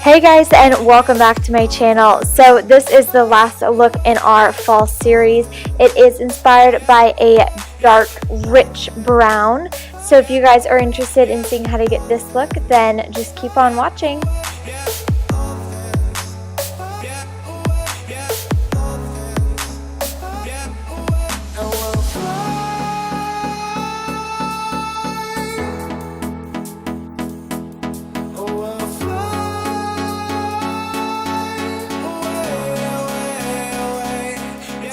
Hey guys, and welcome back to my channel. So this is the last look in our fall series. It is inspired by a dark rich brown. So if you guys are interested in seeing how to get this look, then just keep on watching.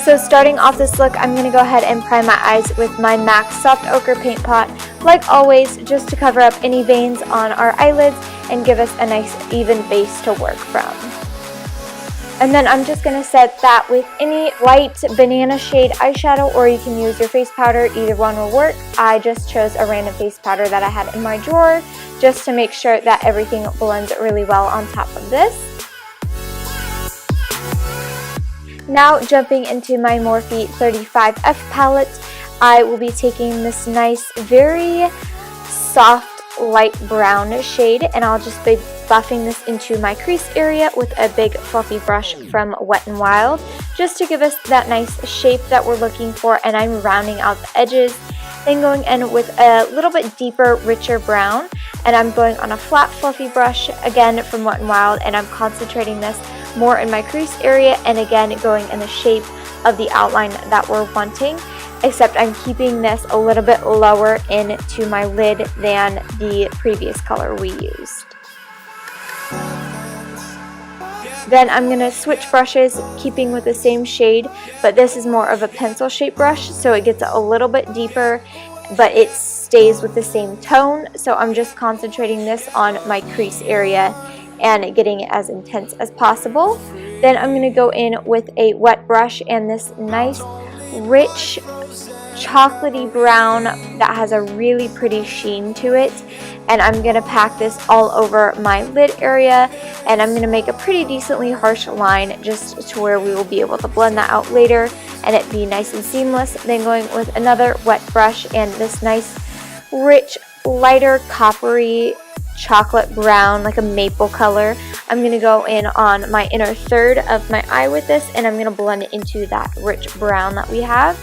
So starting off this look, I'm going to go ahead and prime my eyes with my MAC Soft Ochre Paint Pot, like always, just to cover up any veins on our eyelids and give us a nice even base to work from. And then I'm just going to set that with any white banana shade eyeshadow, or you can use your face powder, either one will work. I just chose a random face powder that I had in my drawer, just to make sure that everything blends really well on top of this. Now jumping into my Morphe 35F palette, I will be taking this nice, very soft, light brown shade, and I'll just be buffing this into my crease area with a big fluffy brush from Wet n Wild, just to give us that nice shape that we're looking for, and I'm rounding out the edges. Then going in with a little bit deeper, richer brown, and I'm going on a flat, fluffy brush, again from Wet n Wild, and I'm concentrating this more in my crease area, and again going in the shape of the outline that we're wanting, except I'm keeping this a little bit lower into my lid than the previous color we used. Then I'm going to switch brushes, keeping with the same shade, but this is more of a pencil shape brush, so it gets a little bit deeper, but it stays with the same tone. So I'm just concentrating this on my crease area and getting it as intense as possible. Then I'm going to go in with a wet brush and this nice rich chocolatey brown that has a really pretty sheen to it, and I'm going to pack this all over my lid area, and I'm going to make a pretty decently harsh line just to where we will be able to blend that out later and it be nice and seamless. Then going with another wet brush and this nice rich lighter coppery chocolate brown, like a maple color, I'm going to go in on my inner third of my eye with this, and I'm going to blend it into that rich brown that we have.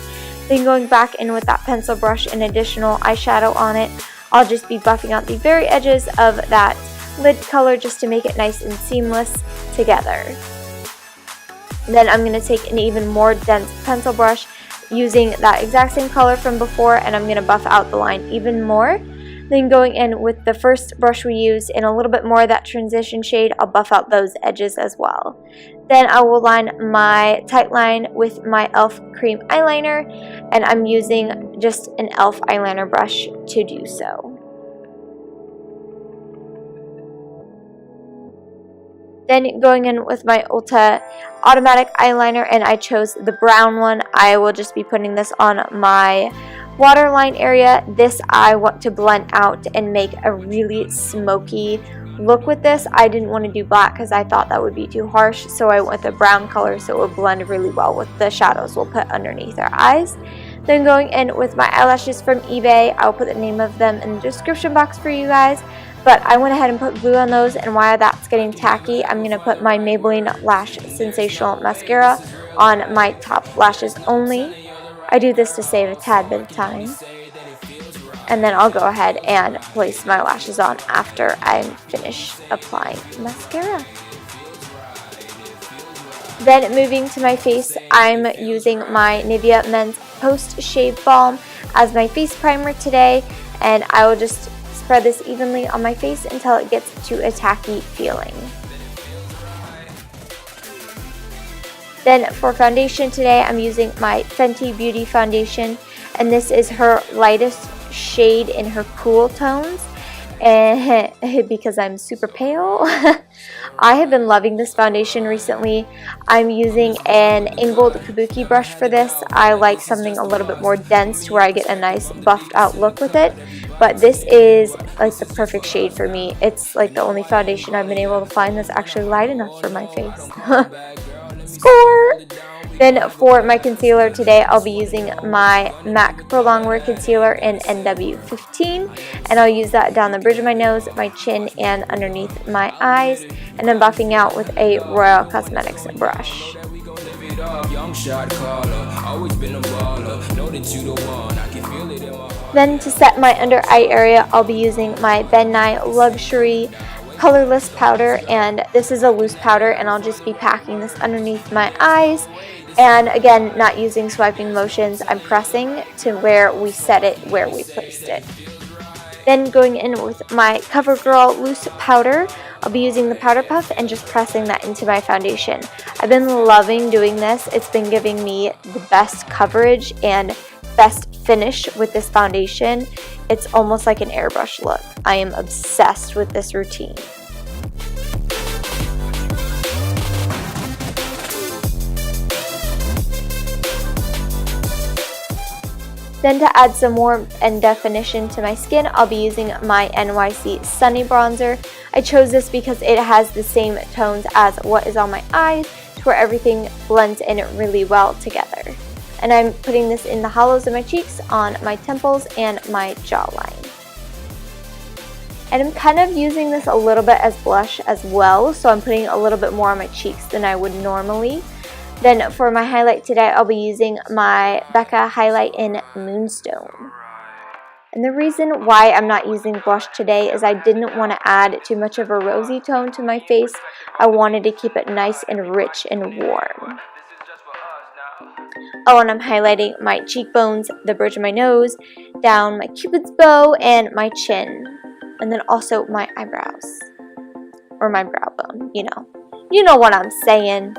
Then going back in with that pencil brush and additional eyeshadow on it, I'll just be buffing out the very edges of that lid color just to make it nice and seamless together. Then I'm going to take an even more dense pencil brush using that exact same color from before, and I'm going to buff out the line even more. Then going in with the first brush we used in a little bit more of that transition shade, I'll buff out those edges as well. Then I will line my tight line with my e.l.f. cream eyeliner, and I'm using just an e.l.f. eyeliner brush to do so. Then going in with my Ulta automatic eyeliner, and I chose the brown one. I will just be putting this on my waterline area. This I want to blend out and make a really smoky look with this. I didn't want to do black because I thought that would be too harsh, so I went with a brown color so it would blend really well with the shadows we'll put underneath our eyes. Then going in with my eyelashes from eBay. I'll put the name of them in the description box for you guys, but I went ahead and put glue on those, and while that's getting tacky, I'm going to put my Maybelline Lash Sensational Mascara on my top lashes only. I do this to save a tad bit of time, and then I'll go ahead and place my lashes on after I'm finished applying mascara. Then moving to my face, I'm using my Nivea Men's Post Shave Balm as my face primer today, and I will just spread this evenly on my face until it gets to a tacky feeling. Then for foundation today, I'm using my Fenty Beauty foundation, and this is her lightest shade in her cool tones, and because I'm super pale. I have been loving this foundation recently. I'm using an angled kabuki brush for this. I like something a little bit more dense to where I get a nice buffed out look with it, but this is like the perfect shade for me. It's like the only foundation I've been able to find that's actually light enough for my face. Score! Then for my concealer today, I'll be using my MAC Pro Longwear Concealer in NW15, and I'll use that down the bridge of my nose, my chin, and underneath my eyes, and then buffing out with a Royal Cosmetics brush. Then to set my under eye area, I'll be using my Ben Nye Luxury Colorless Powder, and this is a loose powder, and I'll just be packing this underneath my eyes. And again, not using swiping motions, I'm pressing to where we set it, where we placed it. Then going in with my CoverGirl Loose Powder, I'll be using the powder puff and just pressing that into my foundation. I've been loving doing this. It's been giving me the best coverage and best finish with this foundation. It's almost like an airbrush look. I am obsessed with this routine. Then to add some warmth and definition to my skin, I'll be using my NYC Sunny Bronzer. I chose this because it has the same tones as what is on my eyes, to where everything blends in really well together. And I'm putting this in the hollows of my cheeks, on my temples, and my jawline. And I'm kind of using this a little bit as blush as well, so I'm putting a little bit more on my cheeks than I would normally. Then for my highlight today, I'll be using my Becca highlight in Moonstone. And the reason why I'm not using blush today is I didn't want to add too much of a rosy tone to my face. I wanted to keep it nice and rich and warm. Oh, and I'm highlighting my cheekbones, the bridge of my nose, down my cupid's bow, and my chin. And then also my eyebrows. Or my brow bone, you know. You know what I'm saying.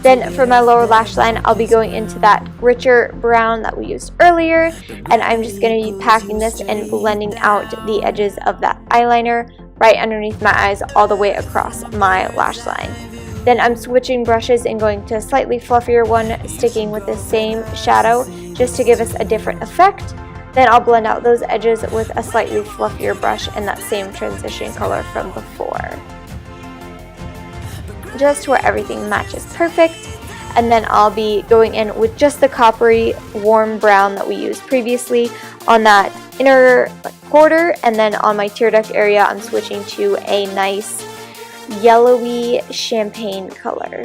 Then for my lower lash line, I'll be going into that richer brown that we used earlier, and I'm just going to be packing this and blending out the edges of that eyeliner right underneath my eyes all the way across my lash line. Then I'm switching brushes and going to a slightly fluffier one, sticking with the same shadow just to give us a different effect. Then I'll blend out those edges with a slightly fluffier brush in that same transition color from before, just where everything matches perfect. And then I'll be going in with just the coppery warm brown that we used previously on that inner quarter, and then on my tear duct area I'm switching to a nice yellowy champagne color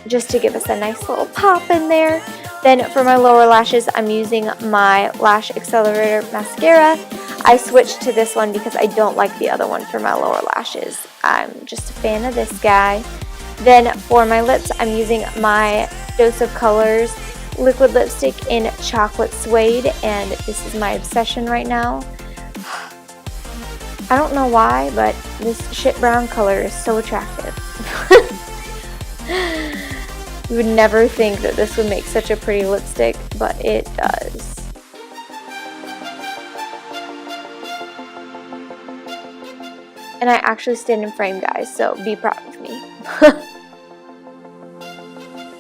just to give us a nice little pop in there. Then for my lower lashes, I'm using my Lash Accelerator mascara. I switched to this one because I don't like the other one for my lower lashes. I'm just a fan of this guy. Then for my lips, I'm using my Dose of Colors liquid lipstick in Chocolate Suede, and this is my obsession right now. I don't know why, but this shit brown color is so attractive. You would never think that this would make such a pretty lipstick, but it does. And I actually stand in frame, guys, so be proud of me.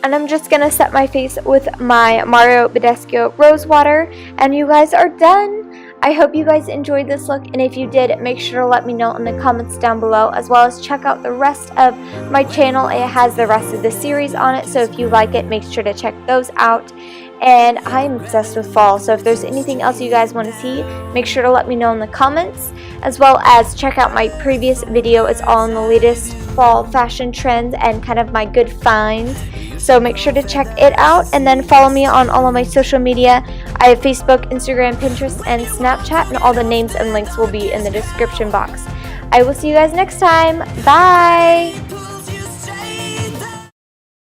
And I'm just going to set my face with my Mario Badescu Rose Water, and you guys are done. I hope you guys enjoyed this look, and if you did, make sure to let me know in the comments down below, as well as check out the rest of my channel. It has the rest of the series on it, so if you like it, make sure to check those out. And I'm obsessed with fall, so if there's anything else you guys want to see, make sure to let me know in the comments, as well as check out my previous video. It's all on the latest fall fashion trends and kind of my good finds, so make sure to check it out. And then follow me on all of my social media. I have Facebook, Instagram, Pinterest, and Snapchat, and all the names and links will be in the description box. I will see you guys next time. Bye!